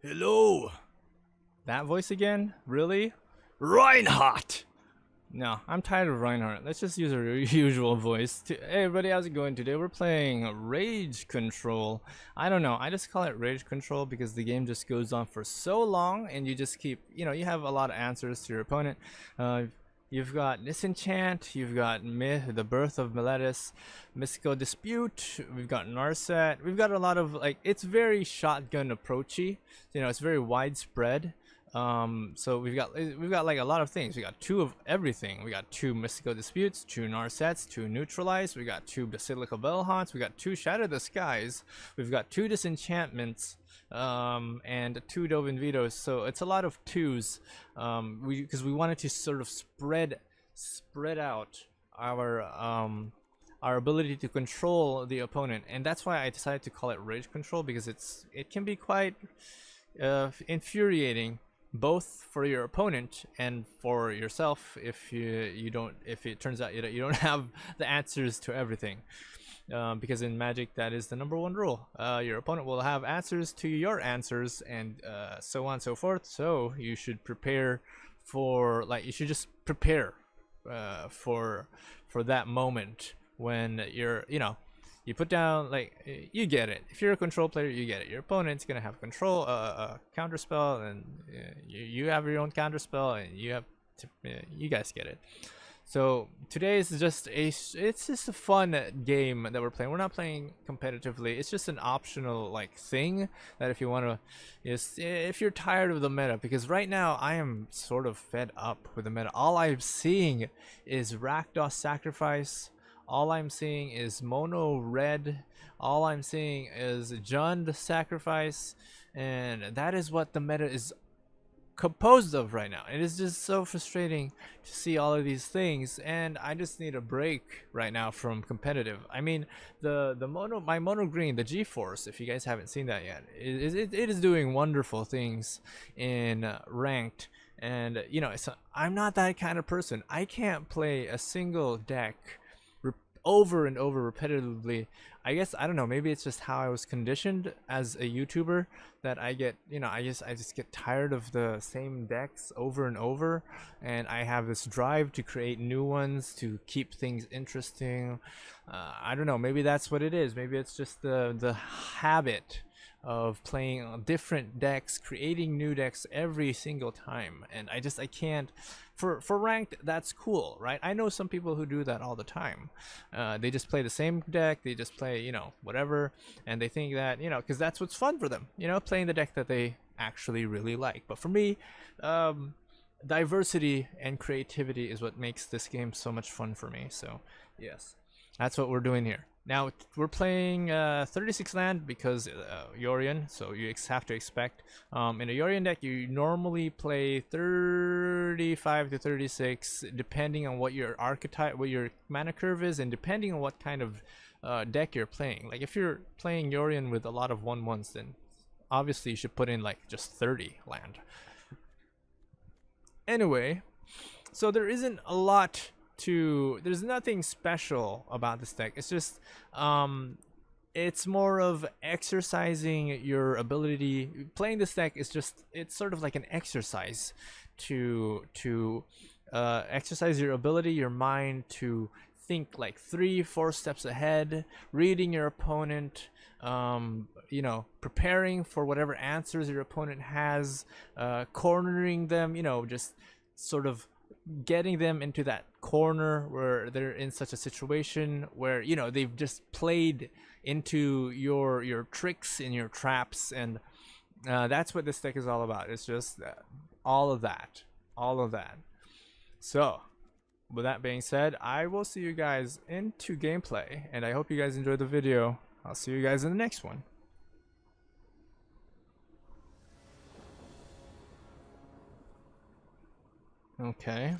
Hello. That voice again? Really? Reinhardt. No, I'm tired of Reinhardt. Let's just use our usual voice. Hey everybody, how's it going? Today we're playing Rage Control. I don't know, I just call it Rage Control because the game just goes on for so long and you just keep, you have a lot of answers to your opponent. You've got Disenchant, you've got the Birth of Meletis, Mystical Dispute, we've got Narset, we've got a lot of, it's very shotgun approachy, it's very widespread. So we've got like a lot of things. We got two of everything. We got two Mystical Disputes, two Narsets, two Neutralize, we got two Basilica Bellhaunts, we got two Shatter the Skies, we've got two Disenchantments, and two Dovin Vetoes. So it's a lot of twos, because we wanted to sort of spread out our ability to control the opponent, and that's why I decided to call it Rage Control, because it can be quite infuriating, both for your opponent and for yourself if if it turns out that you don't have the answers to everything. Because in Magic, that is the number one rule. Your opponent will have answers to your answers, and so on and so forth. So you should prepare for, you should just prepare for that moment when you put down, you get it. If you're a control player, you get it. Your opponent's gonna have control, counter spell, and you have your own counter spell, and you guys get it. So today is just it's just a fun game that we're playing. We're not playing competitively. It's just an optional thing that if you want to, if you're tired of the meta, because right now I am sort of fed up with the meta. All I'm seeing is Rakdos Sacrifice. All I'm seeing is Mono Red. All I'm seeing is Jund Sacrifice, and that is what the meta is composed of right now. It is just so frustrating to see all of these things, and I just need a break right now from competitive. I mean, my mono green, the G-Force, if you guys haven't seen that yet, it is doing wonderful things in ranked. And I'm not that kind of person. I can't play a single deck over and over repetitively. I guess, I don't know, maybe it's just how I was conditioned as a YouTuber, that I get, I just get tired of the same decks over and over, and I have this drive to create new ones to keep things interesting. I don't know, maybe that's what it is. Maybe it's just the habit of playing different decks, creating new decks every single time, and I can't. For ranked, that's cool, right? I know some people who do that all the time. They just play the same deck, they just play whatever, and they think that because that's what's fun for them, playing the deck that they actually really like. But for me, diversity and creativity is what makes this game so much fun for me. So yes, that's what we're doing here. Now we're playing 36 land because Yorion, so you have to expect in a Yorion deck you normally play 35 to 36 depending on what your archetype, what your mana curve is, and depending on what kind of deck you're playing. Like if you're playing Yorion with a lot of 1/1s, then obviously you should put in just 30 land. Anyway, so there isn't a lot there's nothing special about this deck. It's just it's more of exercising your ability. Playing this deck is it's sort of like an exercise to exercise your ability, your mind, to think 3-4 steps ahead, reading your opponent, preparing for whatever answers your opponent has, cornering them, just sort of getting them into that corner where they're in such a situation where they've just played into your tricks and your traps, and that's what this deck is all about. It's just all of that. So with that being said, I will see you guys into gameplay, and I hope you guys enjoyed the video. I'll see you guys in the next one. Okay,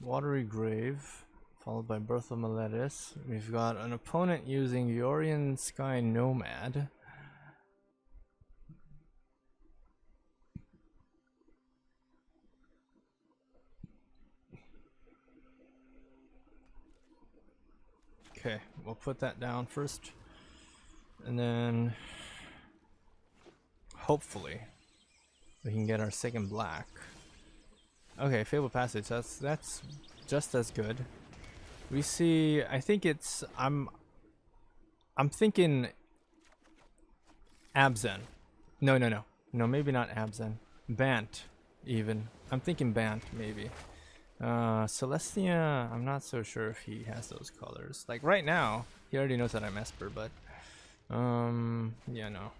Watery Grave, followed by Birth of Meletis. We've got an opponent using Yorion Sky Nomad. Okay, we'll put that down first, and then hopefully We can get our second black. Okay, Fabled Passage. That's just as good. We see. I think it's. I'm thinking Abzan. No. Maybe not Abzan. Bant, even. I'm thinking Bant, maybe. Celestia, I'm not so sure if he has those colors. Like right now, he already knows that I'm Esper, but yeah, no.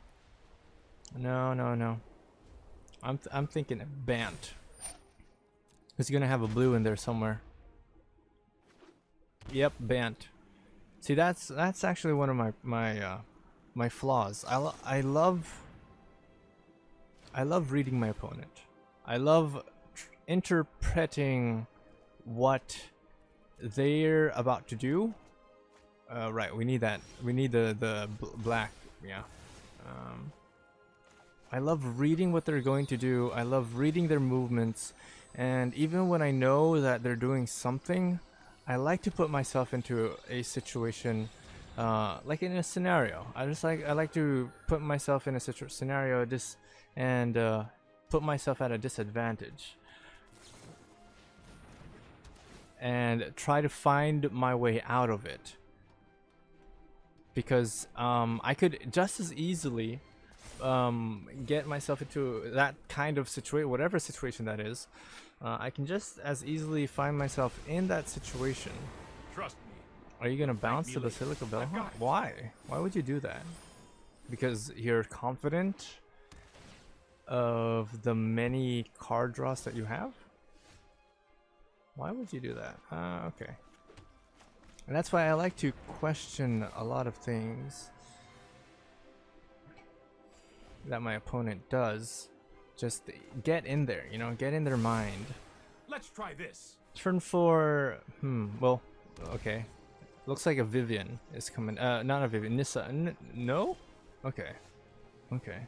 No. I'm thinking Bant. He's gonna have a blue in there somewhere. Yep, Bant. See, that's actually one of my flaws. I love reading my opponent. I love interpreting what they're about to do. Right, we need that. We need the black. Yeah. I love reading what they're going to do. I love reading their movements, and even when I know that they're doing something, I like to put myself into a situation, like in a scenario. I like to put myself in a scenario and put myself at a disadvantage and try to find my way out of it, because I could just as easily get myself into that kind of situation, whatever situation that is. I can just as easily find myself in that situation. Trust me. Are you gonna bounce the Basilica Bellhawk? Why? Why would you do that? Because you're confident of the many card draws that you have? Why would you do that? Okay. And that's why I like to question a lot of things that my opponent does. Just get in there, you know, get in their mind. Let's try this. Turn 4, well, okay. Looks like a Vivian is coming. Not a Vivian, Nissa. No? Okay. Okay.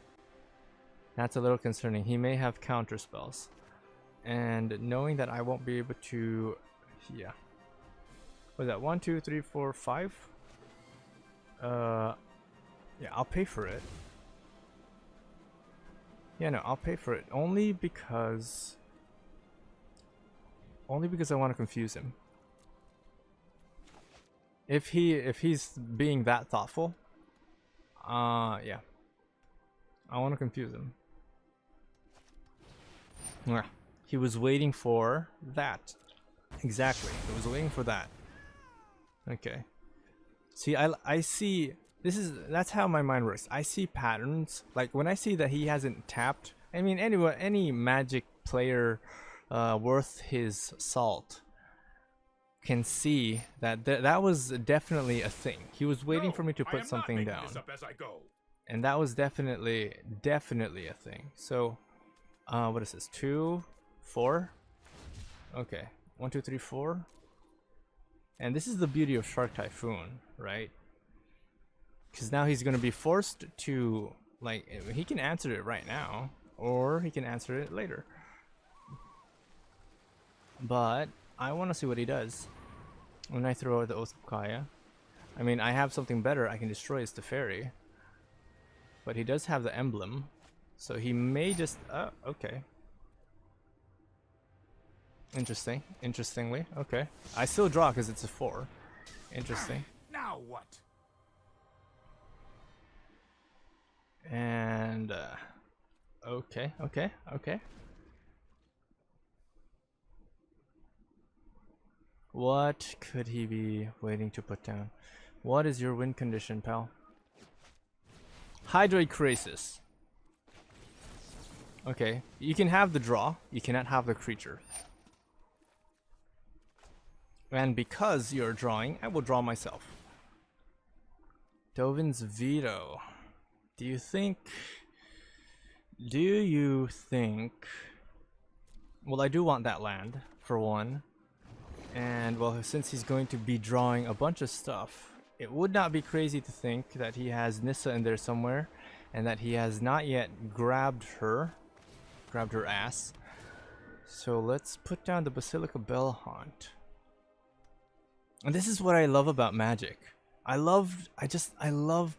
That's a little concerning. He may have counter spells. And knowing that I won't be able to, yeah. Was that 1, 2, 3, 4, 5? Yeah, I'll pay for it. Yeah, no, I'll pay for it only because I want to confuse him. If he's being that thoughtful, yeah, I want to confuse him. Yeah, he was waiting for that. Exactly, he was waiting for that. Okay. See, I see. That's how my mind works. I see patterns. Like when I see that he hasn't tapped. I mean, any Magic player worth his salt can see that that was definitely a thing. He was waiting for me to put something down, and that was definitely a thing. So, what is this? 2, 4. Okay, 1, 2, 3, 4. And this is the beauty of Shark Typhoon, right? Because now he's going to be forced to, like, he can answer it right now, or he can answer it later. But I want to see what he does when I throw out the Oath of Kaya. I mean, I have something better. I can destroy his Teferi. But he does have the emblem, so he may just, okay. Interestingly, okay. I still draw because it's a 4. Interesting. Now what? And okay. What could he be waiting to put down? What is your win condition, pal? Hydroid Crisis. Okay, you can have the draw, you cannot have the creature. And because you're drawing, I will draw myself. Dovin's Veto. Do you think... Well, I do want that land, for one. And, well, since he's going to be drawing a bunch of stuff, it would not be crazy to think that he has Nissa in there somewhere, and that he has not yet grabbed her ass. So let's put down the Basilica Bellhaunt. And this is what I love about Magic. I love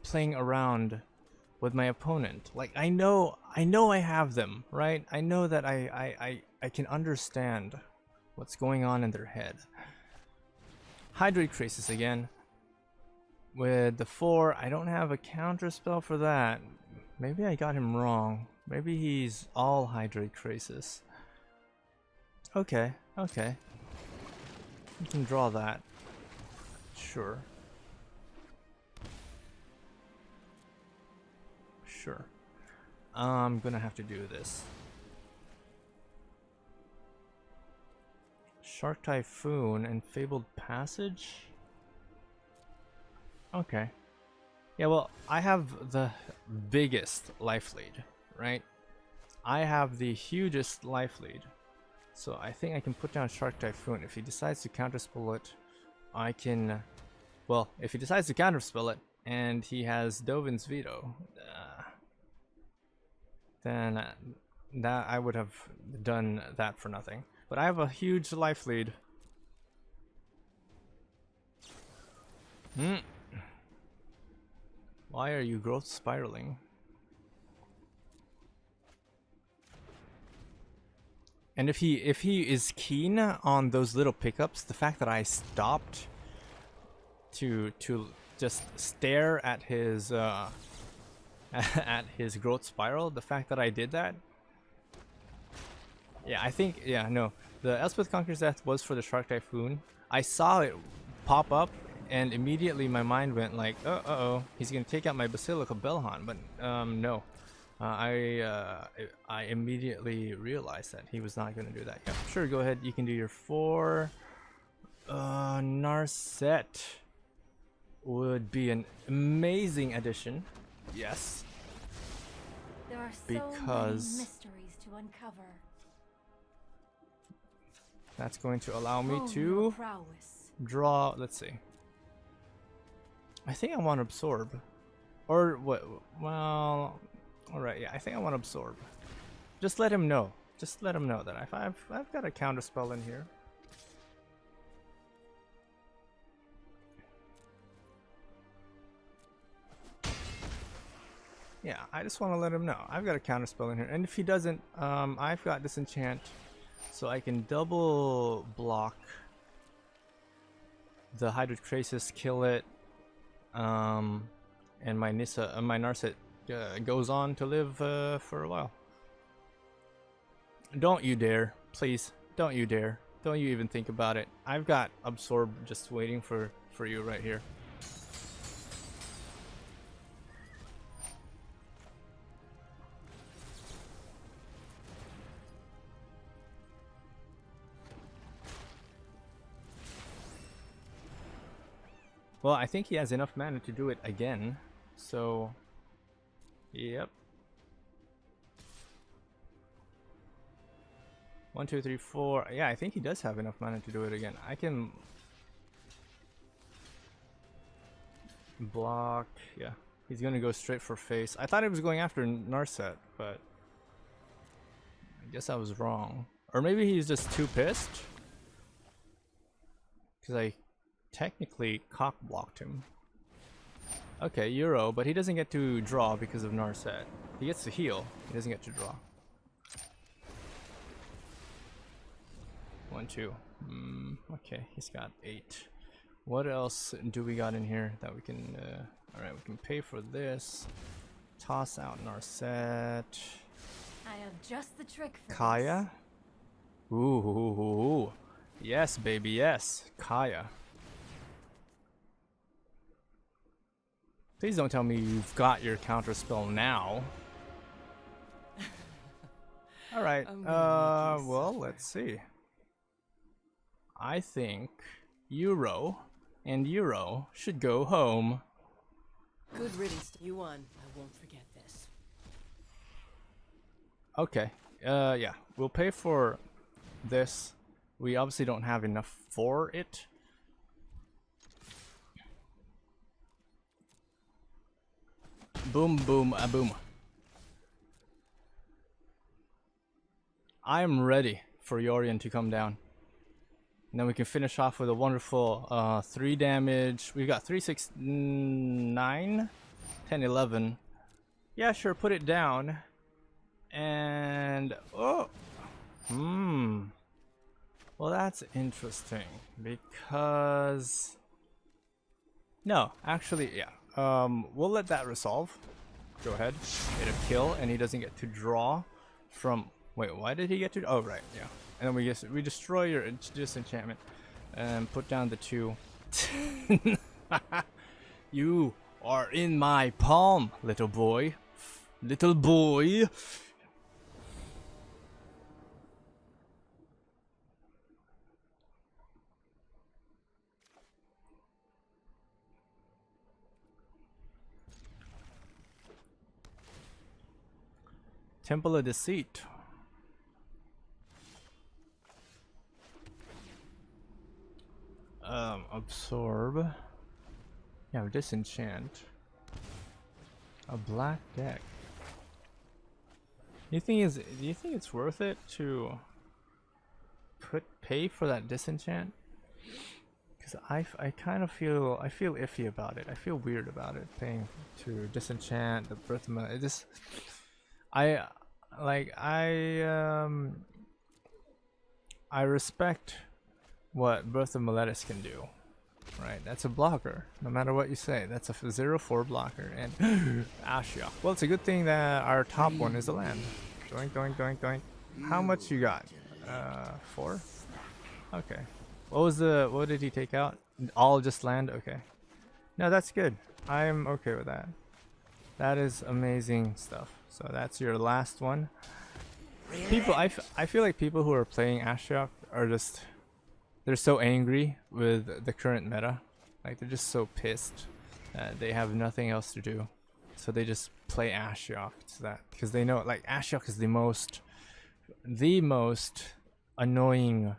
playing around with my opponent. Like I know I have them, right? I know that I can understand what's going on in their head. Hydrate Crisis again. With the 4, I don't have a counter spell for that. Maybe I got him wrong. Maybe he's all Hydrate Crisis. Okay, okay. You can draw that. Sure. Sure. I'm gonna have to do this. Shark Typhoon and Fabled Passage? Okay. Yeah, well, I have the biggest life lead, right? I have the hugest life lead. So I think I can put down Shark Typhoon. If he decides to counterspell it, I can... Well, if he decides to counterspell it, and he has Dovin's Veto, then that I would have done that for nothing. But I have a huge life lead. Why are you growth spiraling? And if he is keen on those little pickups, the fact that I stopped to just stare at his at his growth spiral, the fact that I did that, yeah, I think, yeah, no, the Elspeth Conquers Death was for the Shark Typhoon. I saw it pop up, and immediately my mind went like, uh-oh, he's gonna take out my Basilica Belhan, but no. I immediately realized that he was not gonna do that. Yeah, sure, go ahead, you can do your 4. Narset would be an amazing addition. Yes. There are because so many mysteries to uncover. That's going to allow me Oh, to your prowess. draw. Let's see. I think I want to absorb, or what? Well, all right. Yeah, I think I want to absorb. Just let him know. Just let him know that I've got a counter spell in here. Yeah, I just want to let him know I've got a counter spell in here, and if he doesn't, I've got disenchant, so I can double block the Hydrate Crisis, kill it, and my Narset goes on to live for a while. Don't you dare, please! Don't you dare! Don't you even think about it. I've got Absorb just waiting for you right here. Well, I think he has enough mana to do it again, so yep. 1, 2, 3, 4. Yeah, I think he does have enough mana to do it again. I can block. Yeah, he's gonna go straight for face. I thought he was going after Narset, but I guess I was wrong. Or maybe he's just too pissed, because I technically cock blocked him. Okay, Euro, but he doesn't get to draw because of Narset. He gets to heal, he doesn't get to draw. 1, 2. Okay, he's got 8. What else do we got in here that we can alright, we can pay for this. Toss out Narset. I have just the trick for Kaya? Ooh. Yes, baby, yes. Kaya. Please don't tell me you've got your counter spell now. Alright, well, let's see. I think Euro and Euro should go home. Good riddance. You won. I won't forget this. Okay, yeah, we'll pay for this. We obviously don't have enough for it. Boom, boom, a boom. I am ready for Yorion to come down. And then we can finish off with a wonderful 3 damage. We've got 3, 6, 9, 10, 11. Yeah, sure, put it down. And oh, well, that's interesting because no, actually, yeah. We'll let that resolve. Go ahead, get a kill, and he doesn't get to draw from. Wait, why did he get to? Oh, right, yeah. And then we destroy your disenchantment and put down the 2. You are in my palm, little boy. Little boy. Temple of Deceit. Absorb. Yeah, disenchant. A black deck. Do you think it's worth it to pay for that disenchant? Because I kind of feel iffy about it. I feel weird about it, paying to disenchant the Birth of it just I respect what Birth of Meletis can do, right? That's a blocker, no matter what you say. That's a 0/4 blocker, and Ashia. Well, it's a good thing that our top one is a land. Doink, doink, doink, doink. How much you got? 4? Okay. What did he take out? All just land? Okay. No, that's good. I'm okay with that. That is amazing stuff. So that's your last one. People, I feel like people who are playing Ashiok are just, they're so angry with the current meta. Like, they're just so pissed that they have nothing else to do. So they just play Ashiok to that, because they know, like, Ashiok is the most annoying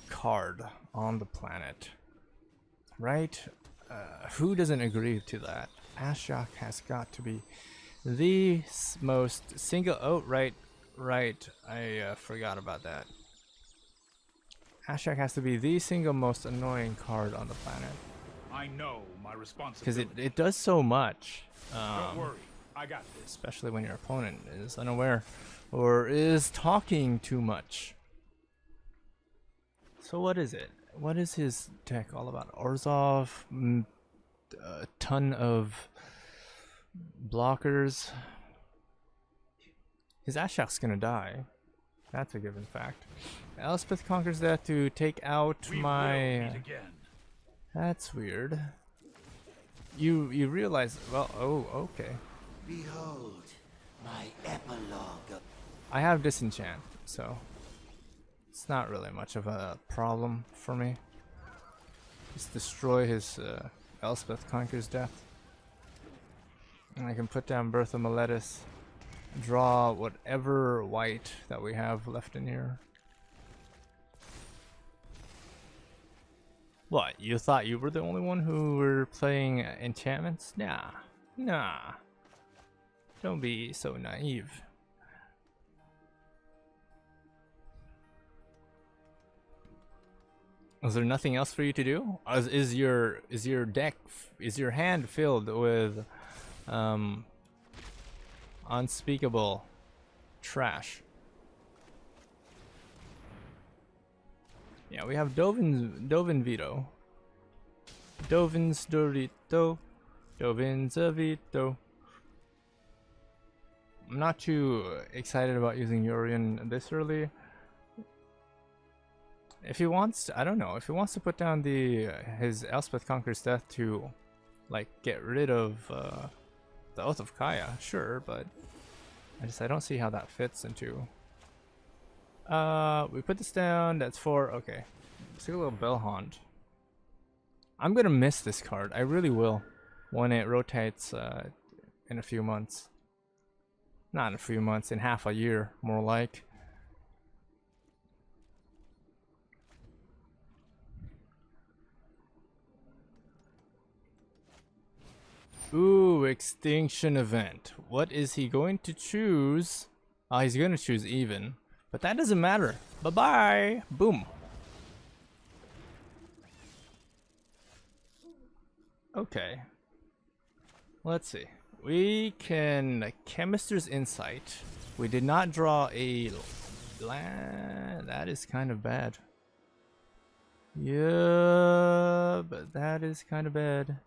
card on the planet. Right? Who doesn't agree to that? Ashiok has got to be the most single. Oh, right. I forgot about that. Ashiok has to be the single most annoying card on the planet. I know my responsibility. Because it does so much. Don't worry, I got this. Especially when your opponent is unaware or is talking too much. So what is it? What is his deck all about? Orzhov, a ton of blockers. His Ashiok's gonna die. That's a given fact. Elspeth conquers that to take out We my. will meet again. That's weird. You realize? Well, oh, okay. Behold, my epilogue of I have disenchant, so it's not really much of a problem for me. Just destroy his Elspeth Conquer's Death. And I can put down Birth of Meletis, draw whatever white that we have left in here. What, you thought you were the only one who were playing enchantments? Nah. Don't be so naive. Is there nothing else for you to do? Is your hand filled with unspeakable trash? Yeah, we have Dovin Vito. Dovin's Dorito. Dovin's a Vito. I'm not too excited about using Yorion this early. If he wants to, I don't know, if he wants to put down his Elspeth Conquer's Death to like get rid of the Oath of Kaya, sure, but I don't see how that fits into. We put this down, that's 4, okay. Let's take a little Bellhaunt. I'm gonna miss this card, I really will, when it rotates in a few months. Not in a few months, in half a year, more like. Ooh, Extinction Event. What is he going to choose? He's going to choose even. But that doesn't matter. Bye-bye. Boom. Okay. Let's see. We can Chemister's Insight. We did not draw a land. That is kind of bad. Yeah, but that is kind of bad.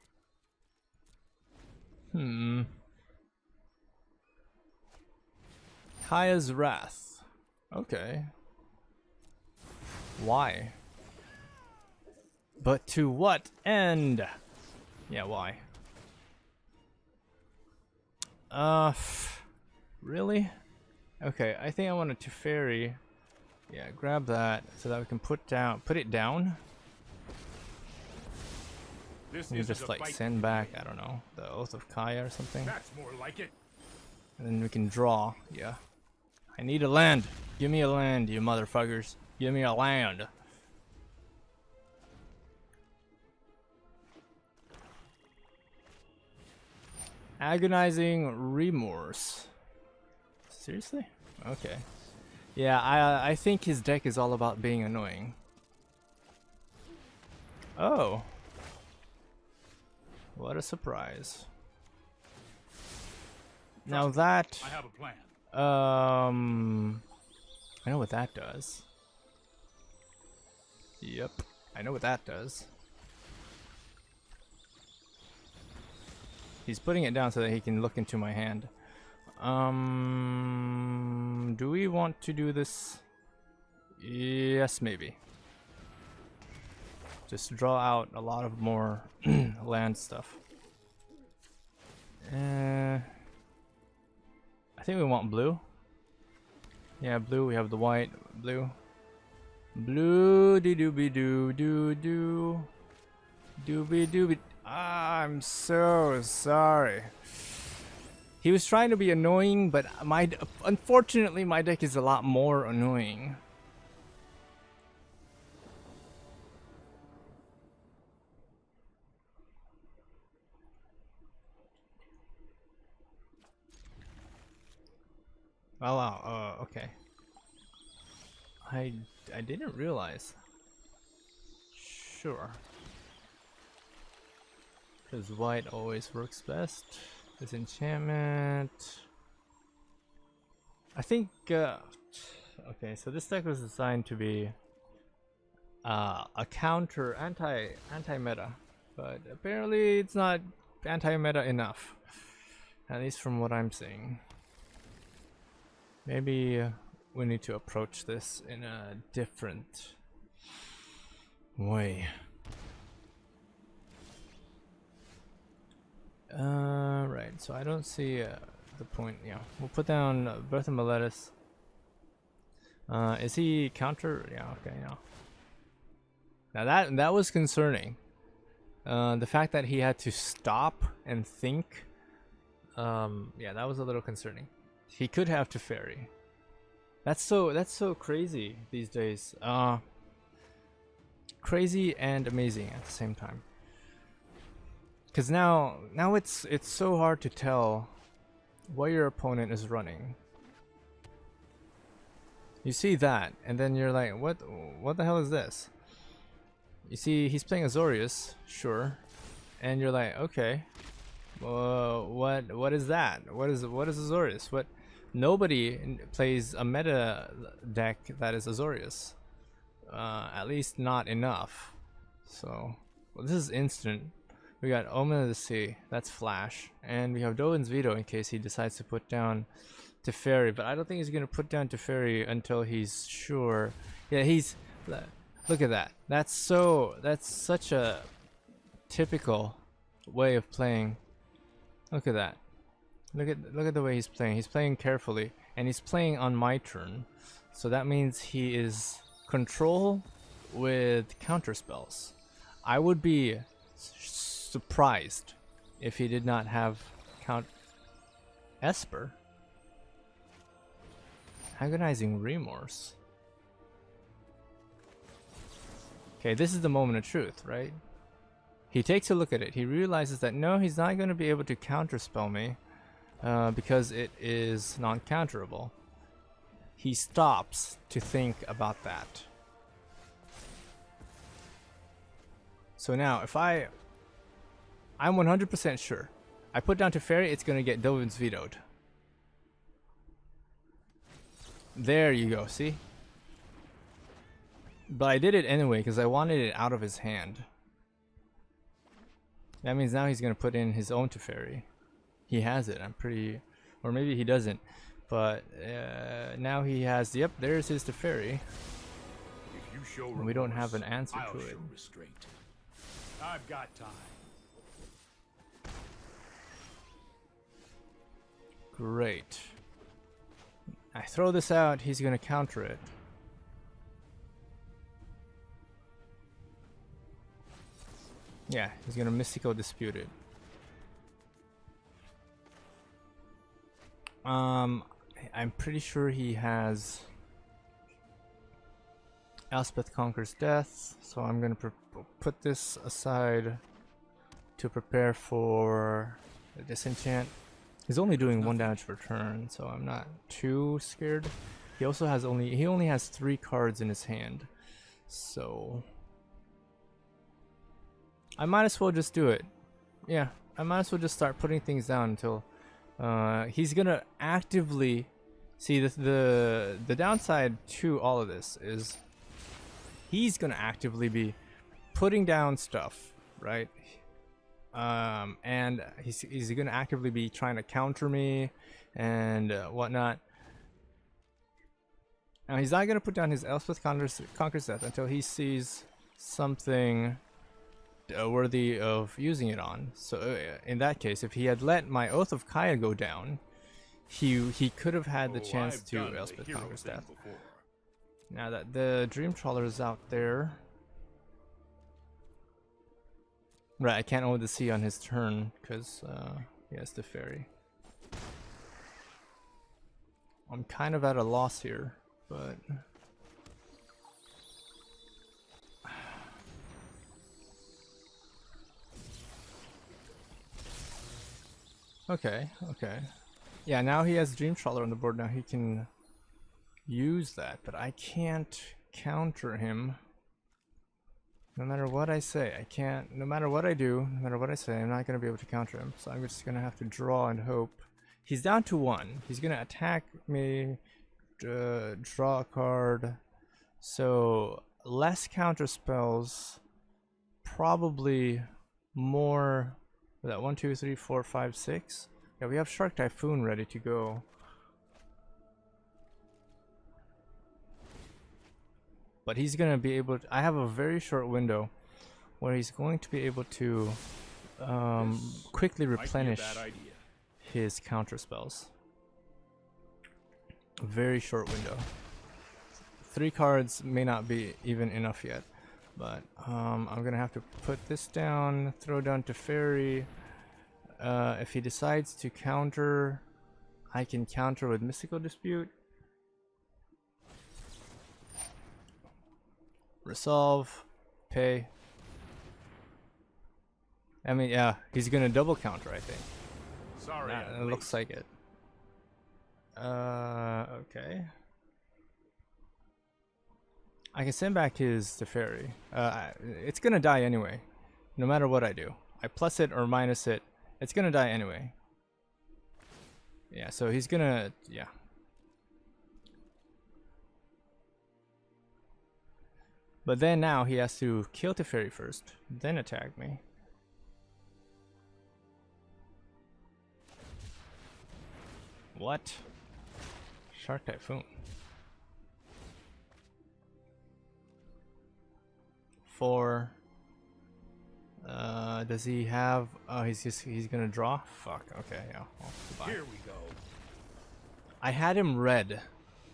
Kaya's Wrath. Okay. Why? But to what end? Yeah, why? Really? Okay, I think I want a Teferi. Yeah, grab that so that we can put it down. This We is just like send back, I don't know, the Oath of Kaya or something. That's more like it. And then we can draw. Yeah. I need a land. Give me a land, you motherfuckers. Give me a land. Agonizing Remorse. Seriously? Okay. Yeah, I think his deck is all about being annoying. Oh. What a surprise. Now that I have a plan. I know what that does. Yep, I know what that does. He's putting it down so that he can look into my hand. Do we want to do this? Yes, maybe. Just draw out a lot of more land stuff. I think we want blue. Yeah, blue. We have the white, blue. Blue dee dooby doo doo doo. Dooby dooby. I'm so sorry. He was trying to be annoying, but unfortunately my deck is a lot more annoying. Oh wow, okay. I didn't realize. Sure. Because white always works best. This enchantment. I think okay, so this deck was designed to be a counter anti-meta, but apparently it's not anti-meta enough. At least from what I'm seeing. Maybe we need to approach this in a different way. Right, so I don't see the point. Yeah, we'll put down Birth of Meletis. Is he counter? Yeah, okay, yeah. Now that was concerning. The fact that he had to stop and think. Yeah, that was a little concerning. He could have Teferi. That's so crazy these days. Crazy and amazing at the same time. Cause now it's so hard to tell what your opponent is running. You see that, and then you're like, what the hell is this? You see he's playing Azorius, sure, and you're like, okay, what is that? What is Azorius? What? Nobody plays a meta deck that is Azorius. At least not enough. So, well, this is instant. We got Omen of the Sea, that's Flash, and we have Dovin's Veto in case he decides to put down Teferi, but I don't think he's gonna put down Teferi until he's sure. Yeah, look at that. That's such a typical way of playing. Look at that. Look at the way he's playing. He's playing carefully, and he's playing on my turn, so that means he is control with counter spells. I would be surprised if he did not have Esper. Agonizing Remorse. Okay, this is the moment of truth, right? He takes a look at it. He realizes that no, he's not going to be able to counterspell me because it is non-counterable. He stops to think about that. So now, if I'm 100% sure I put down Teferi, it's gonna get Dovin's vetoed. There you go, see? But I did it anyway because I wanted it out of his hand. That means now he's gonna put in his own Teferi. He has it, I'm pretty... Or maybe he doesn't. But now he has... Yep, there's his Teferi. If you show And we don't have an remorse, answer I'll to it. show restraint. I've got time. Great. I throw this out, he's gonna counter it. Yeah, he's gonna mystical dispute it. I'm pretty sure he has Elspeth Conquers Death, so I'm gonna put this aside to prepare for the disenchant. He's only doing 1 damage per turn, so I'm not too scared. He also has he only has 3 cards in his hand, so I might as well just do it. Yeah, I might as well just start putting things down until he's gonna actively see the downside to all of this is he's gonna actively be putting down stuff, right? And he's gonna actively be trying to counter me and whatnot. Now he's not gonna put down his Elspeth Conquers Death until he sees something worthy of using it on. So in that case, if he had let my Oath of Kaya go down, he could have had the chance I've to done the Elspeth hero Conquers thing Death. before. Now that the Dream Trawler is out there, right? I can't hold the sea on his turn because he has the Teferi. I'm kind of at a loss here, but okay. Yeah, now he has Dream Trawler on the board. Now he can use that, but I can't counter him. No matter what I say, I can't. No matter what I do, no matter what I say, I'm not going to be able to counter him. So I'm just going to have to draw and hope. He's down to 1. He's going to attack me, draw a card. So less counter spells, probably more. That 1, 2, 3, 4, 5, 6. Yeah, we have Shark Typhoon ready to go. But he's gonna be able to, I have a very short window where he's going to be able to quickly replenish his counter spells. A very short window. 3 cards may not be even enough yet, but I'm gonna have to put this down, throw down Teferi. If he decides to counter, I can counter with Mystical Dispute. Resolve, pay. I mean, yeah, he's gonna double counter, I think. Sorry, It looks like it. Okay. I can send back his Teferi. It's gonna die anyway, no matter what I do. I plus it or minus it, it's gonna die anyway. Yeah, so he's gonna, yeah. But then now he has to kill Teferi first, then attack me. What? Shark Typhoon. 4. Does he have? Oh, he's gonna draw. Fuck. Okay, yeah. Well, goodbye. Here we go. I had him red,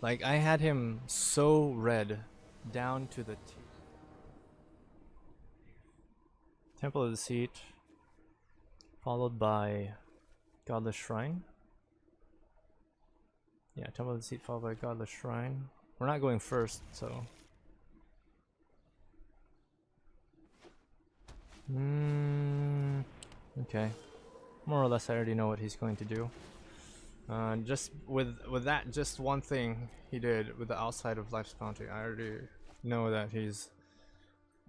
like I had him so red, down to the T. Temple of the Seat, followed by Godless Shrine. Yeah, Temple of the Seat followed by Godless Shrine. We're not going first, so. Okay. More or less I already know what he's going to do. Just with that, just one thing he did with the outside of Life's Bounty, I already know that he's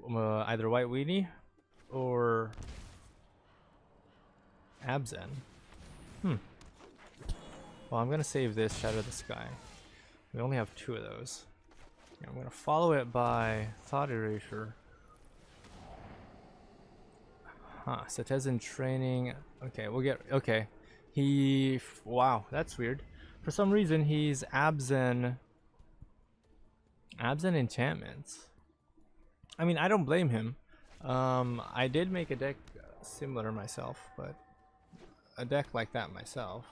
either White Weenie or Abzen. Well, I'm gonna save this Shadow of the Sky. We only have 2 of those. I'm gonna follow it by Thought Erasure. Setez in training. Okay, we'll get. Okay. Wow, that's weird. For some reason, he's Abzen enchantments. I mean, I don't blame him. I did make a deck similar myself, but a deck like that myself.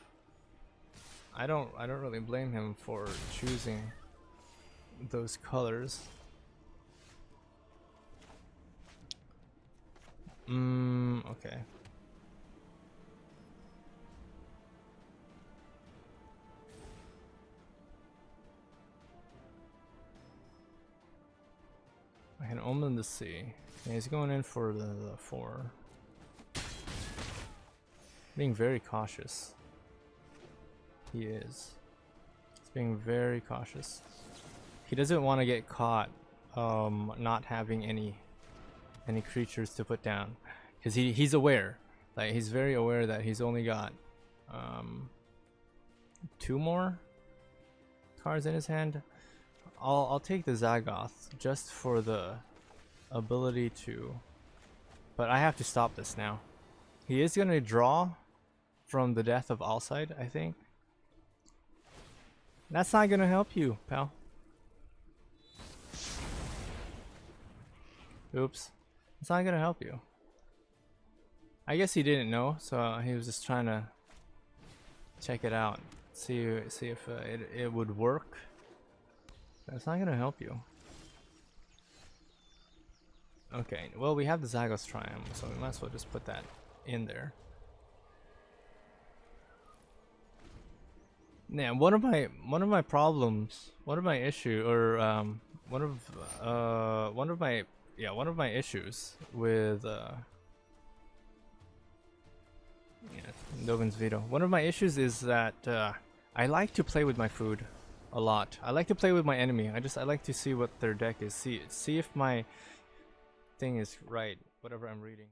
I don't really blame him for choosing those colors. Okay. I can omen the sea. Yeah, he's going in for the 4. Being very cautious. He is. He's being very cautious. He doesn't want to get caught not having any creatures to put down, because he's aware. Like, he's very aware that he's only got 2 more cards in his hand. I'll take the Zagoth just for the ability to, but I have to stop this now. He is gonna draw from the Death of Alcide, I think. That's not gonna help you, pal. Oops. It's not gonna help you. I guess he didn't know, so he was just trying to check it out, see if it would work. That's not gonna help you. Okay, well, we have the Zagos Triumph, so we might as well just put that in there. Yeah, one of my problems, one of my issue, or one of my issues with Dovin's veto. One of my issues is that I like to play with my food a lot. I like to play with my enemy. I like to see what their deck is. See if my thing is right, whatever I'm reading.